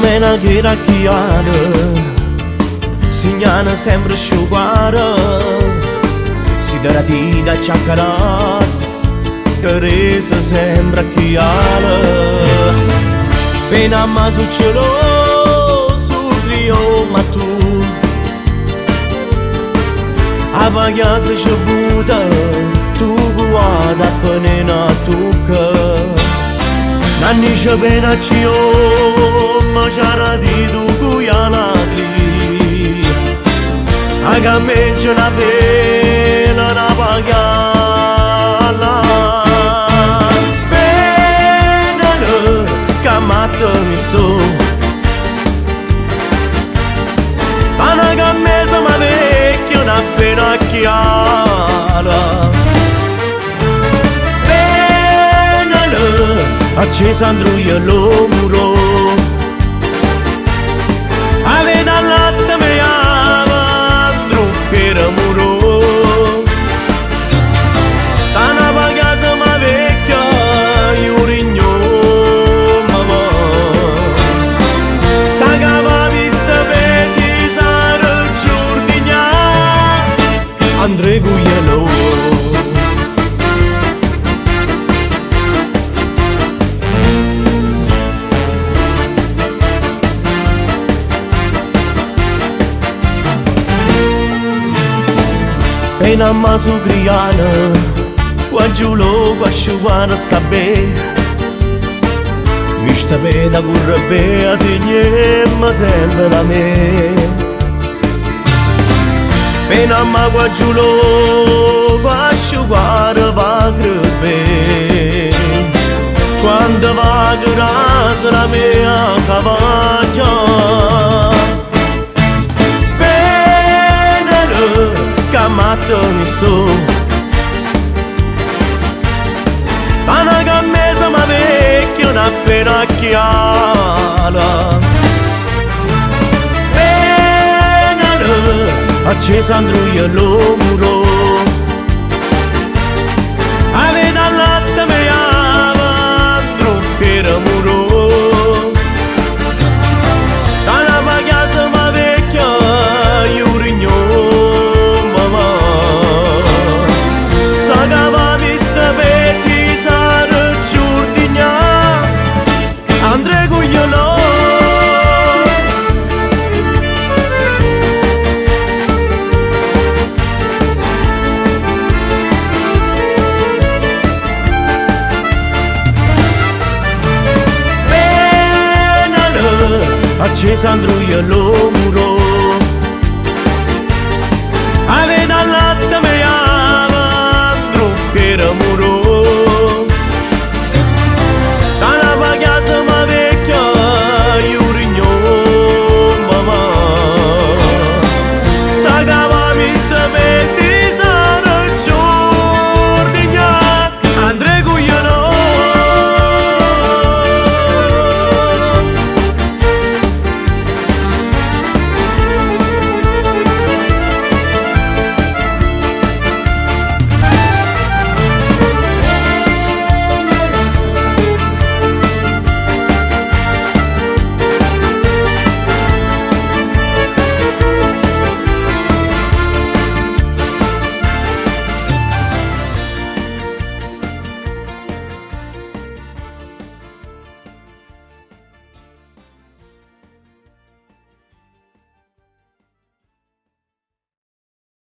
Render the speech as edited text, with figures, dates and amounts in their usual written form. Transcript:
mena ghera chiara, signana sembra sciuguara, si darà da ciaccarat, che resa sembra chiara. Pena ma su cielo, sul rio ma tu, a baghiasa ci buta, tu guarda penena tu che. Nanni c'è pena ci ho, ma c'era di tu cuiana lì. A cammeggia una pena, una pagana. Pena che matta mi sto. Pana cammesa ma vecchia, una pena chiara. Accesa andruia lo muro, avete al latte me ama andrucchera muro. Stana pa casa ma vecchia, io rigno mamma. Saga va vista peti sara giordigna, Andre Guglielmo. Pena ma su griana, qua giù lo qua sciuana sabè. Mi sta pena curre bea signe ma sempre da me. Pena ma qua giù lo qua sciuana va grebe. Quando va grasa la mia cavaggia. Matta mi sto. Pana cammesa ma vecchia, una pena chiara. Pena accesa andruia lo muro, avete al latte me ama andrucchera muro. Stana pa casa ma vecchia, io rigno. Andre Guglielmo. Accesa andruia lo muro, avete alla